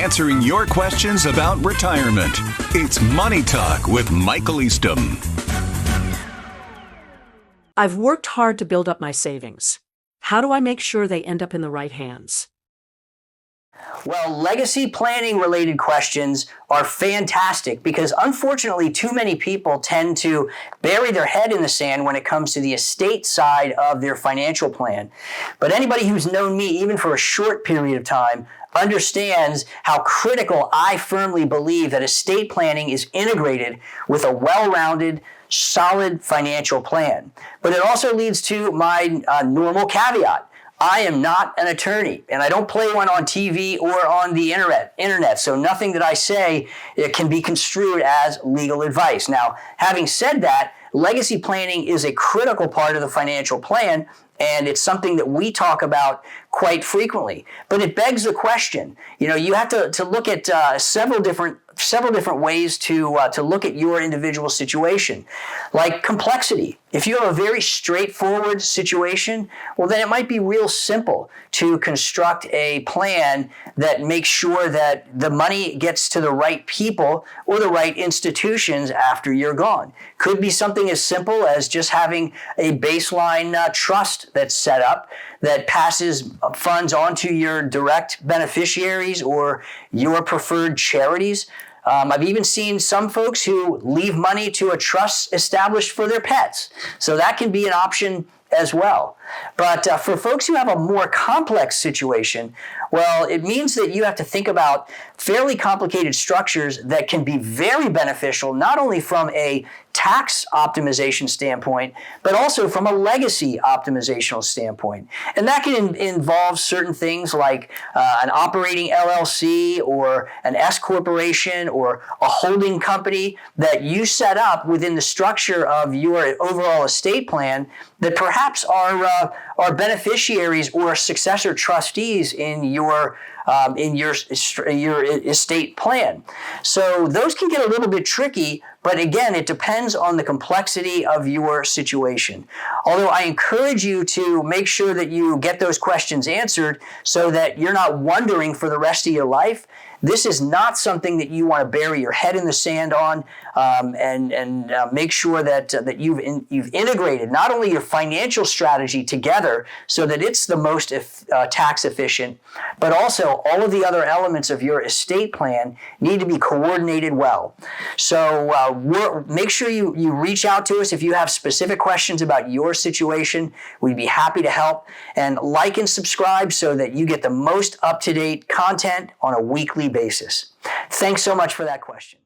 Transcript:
answering your questions about retirement. It's Money Talk with Michael Eastham. I've worked hard to build up my savings. How do I make sure they end up in the right hands? Well, legacy planning related questions are fantastic because unfortunately too many people tend to bury their head in the sand when it comes to the estate side of their financial plan. But anybody who's known me even for a short period of time understands how critical I firmly believe that estate planning is integrated with a well-rounded, solid financial plan. But it also leads to my normal caveat. I am not an attorney, and I don't play one on TV or on the internet. So nothing that I say can be construed as legal advice. Now, having said that, legacy planning is a critical part of the financial plan, and it's something that we talk about quite frequently. But it begs the question, you have to look at several different ways to look at your individual situation, like complexity. If you have a very straightforward situation, well, then it might be real simple to construct a plan that makes sure that the money gets to the right people or the right institutions after you're gone. Could be something as simple as just having a baseline trust that's set up that passes funds on to your direct beneficiaries or your preferred charities. I've even seen some folks who leave money to a trust established for their pets. So that can be an option as well. But for folks who have a more complex situation, well, it means that you have to think about fairly complicated structures that can be very beneficial, not only from a tax optimization standpoint, but also from a legacy optimizational standpoint. And that can involve certain things like an operating LLC or an S corporation or a holding company that you set up within the structure of your overall estate plan that perhaps are beneficiaries or successor trustees in your estate plan. So those can get a little bit tricky, but again, it depends on the complexity of your situation. Although I encourage you to make sure that you get those questions answered so that you're not wondering for the rest of your life. This is not something that you want to bury your head in the sand on, and make sure that you've integrated not only your financial strategy together so that it's the most tax efficient, but also all of the other elements of your estate plan need to be coordinated well. So make sure you reach out to us if you have specific questions about your situation. We'd be happy to help. And like and subscribe so that you get the most up-to-date content on a weekly basis. Thanks so much for that question.